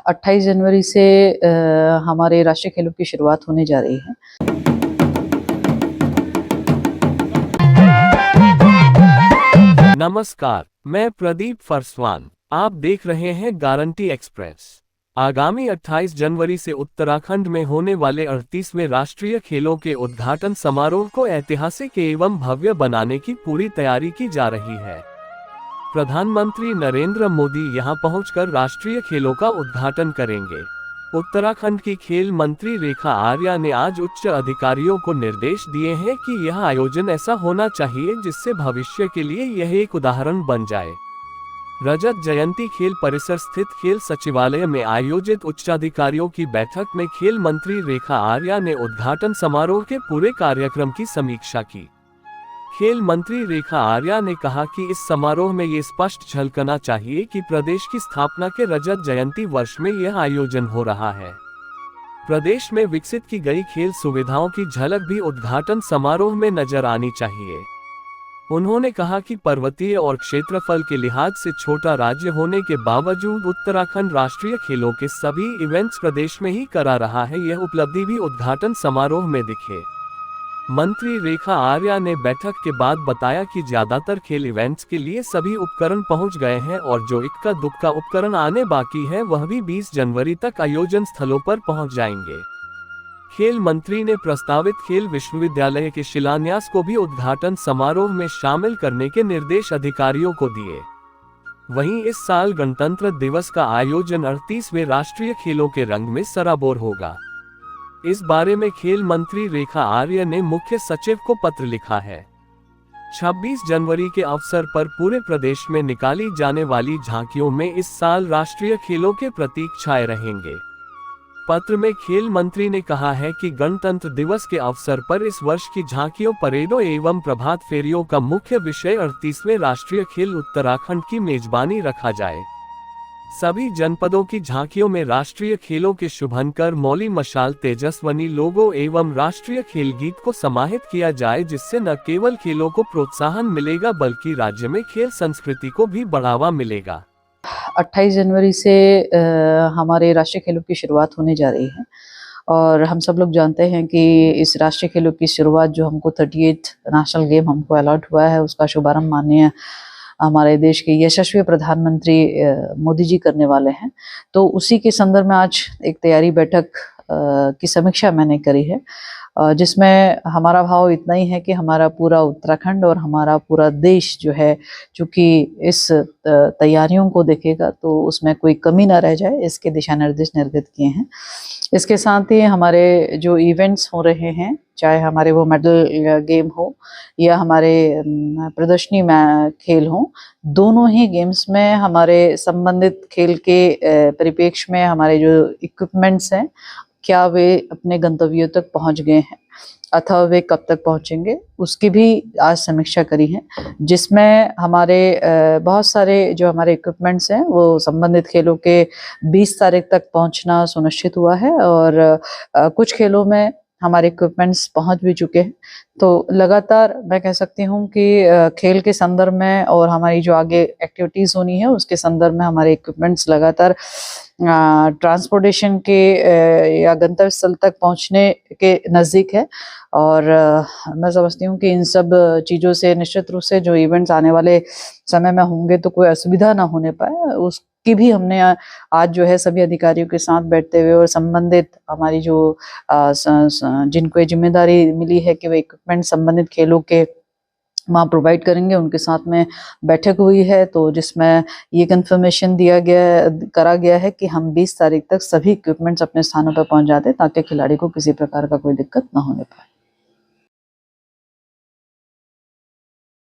28 जनवरी से हमारे राष्ट्रीय खेलों की शुरुआत होने जा रही है। नमस्कार, मैं प्रदीप फरसवान। आप देख रहे हैं गारंटी एक्सप्रेस। आगामी 28 जनवरी से उत्तराखंड में होने वाले 38वें राष्ट्रीय खेलों के उद्घाटन समारोह को ऐतिहासिक एवं भव्य बनाने की पूरी तैयारी की जा रही है। प्रधानमंत्री नरेंद्र मोदी यहां पहुंचकर राष्ट्रीय खेलों का उद्घाटन करेंगे। उत्तराखंड की खेल मंत्री रेखा आर्या ने आज उच्च अधिकारियों को निर्देश दिए हैं कि यह आयोजन ऐसा होना चाहिए जिससे भविष्य के लिए यह एक उदाहरण बन जाए। रजत जयंती खेल परिसर स्थित खेल सचिवालय में आयोजित उच्चाधिकारियों की बैठक में खेल मंत्री रेखा आर्या ने उद्घाटन समारोह के पूरे कार्यक्रम की समीक्षा की। खेल मंत्री रेखा आर्या ने कहा कि इस समारोह में ये स्पष्ट झलकना चाहिए कि प्रदेश की स्थापना के रजत जयंती वर्ष में यह आयोजन हो रहा है। प्रदेश में विकसित की गई खेल सुविधाओं की झलक भी उद्घाटन समारोह में नजर आनी चाहिए। उन्होंने कहा कि पर्वतीय और क्षेत्रफल के लिहाज से छोटा राज्य होने के बावजूद उत्तराखंड राष्ट्रीय खेलों के सभी इवेंट्स प्रदेश में ही करा रहा है। यह उपलब्धि भी उद्घाटन समारोह में दिखे। मंत्री रेखा आर्या ने बैठक के बाद बताया कि ज्यादातर खेल इवेंट्स के लिए सभी उपकरण पहुंच गए हैं और जो इक्का दुक्का उपकरण आने बाकी है वह भी 20 जनवरी तक आयोजन स्थलों पर पहुंच जाएंगे। खेल मंत्री ने प्रस्तावित खेल विश्वविद्यालय के शिलान्यास को भी उद्घाटन समारोह में शामिल करने के निर्देश अधिकारियों को दिए। वहीं इस साल गणतंत्र दिवस का आयोजन 38वें राष्ट्रीय खेलों के रंग में सराबोर होगा। इस बारे में खेल मंत्री रेखा आर्य ने मुख्य सचिव को पत्र लिखा है। 26 जनवरी के अवसर पर पूरे प्रदेश में निकाली जाने वाली झांकियों में इस साल राष्ट्रीय खेलों के प्रतीक छाए रहेंगे। पत्र में खेल मंत्री ने कहा है कि गणतंत्र दिवस के अवसर पर इस वर्ष की झांकियों, परेडों एवं प्रभात फेरियों का मुख्य विषय 38वें राष्ट्रीय खेल उत्तराखंड की मेजबानी रखा जाए। सभी जनपदों की झांकियों में राष्ट्रीय खेलों के शुभंकर, मौली मशाल, तेजस्वनी लोगो एवं राष्ट्रीय खेल गीत को समाहित किया जाए, जिससे न केवल खेलों को प्रोत्साहन मिलेगा बल्कि राज्य में खेल संस्कृति को भी बढ़ावा मिलेगा। 28 जनवरी से हमारे राष्ट्रीय खेलों की शुरुआत होने जा रही है और हम सब लोग जानते हैं कि इस राष्ट्रीय खेलों की शुरुआत जो हमको 38 नेशनल गेम हमको अलॉट हुआ है, उसका शुभारंभ माननीय हमारे देश के यशस्वी प्रधानमंत्री मोदी जी करने वाले हैं। तो उसी के संदर्भ में आज एक तैयारी बैठक की समीक्षा मैंने करी है, जिसमें हमारा भाव इतना ही है कि हमारा पूरा उत्तराखंड और हमारा पूरा देश जो है, चूँकि इस तैयारियों को देखेगा तो उसमें कोई कमी ना रह जाए, इसके दिशा निर्देश निर्गत किए हैं। इसके साथ ही हमारे जो इवेंट्स हो रहे हैं, चाहे हमारे वो मेडल गेम हो या हमारे प्रदर्शनी में खेल हो, दोनों ही गेम्स में हमारे संबंधित खेल के परिप्रेक्ष्य में हमारे जो इक्विपमेंट्स हैं, क्या वे अपने गंतव्यों तक पहुंच गए हैं अथवा वे कब तक पहुंचेंगे, उसकी भी आज समीक्षा करी है, जिसमें हमारे बहुत सारे जो हमारे इक्विपमेंट्स हैं वो संबंधित खेलों के 20 तारीख तक पहुंचना सुनिश्चित हुआ है और कुछ खेलों में हमारे इक्विपमेंट्स पहुंच भी चुके हैं। तो लगातार मैं कह सकती हूँ कि खेल के संदर्भ में और हमारी जो आगे एक्टिविटीज़ होनी है उसके संदर्भ में हमारे इक्विपमेंट्स लगातार ट्रांसपोर्टेशन के या गंतव्य स्थल तक पहुंचने के नज़दीक है और मैं समझती हूँ कि इन सब चीज़ों से निश्चित रूप से जो इवेंट्स आने वाले समय में होंगे तो कोई असुविधा ना होने पाए, उसकी भी हमने आज जो है सभी अधिकारियों के साथ बैठते हुए और संबंधित हमारी जो जिनको ये जिम्मेदारी मिली है कि वे इक्विपमेंट संबंधित खेलों के वहाँ प्रोवाइड करेंगे, उनके साथ में बैठक हुई है, तो जिसमें ये कंफर्मेशन करा गया है कि हम 20 तारीख तक सभी इक्विपमेंट्स अपने स्थानों पर पहुँच जाते ताकि खिलाड़ी को किसी प्रकार का कोई दिक्कत ना होने पाए।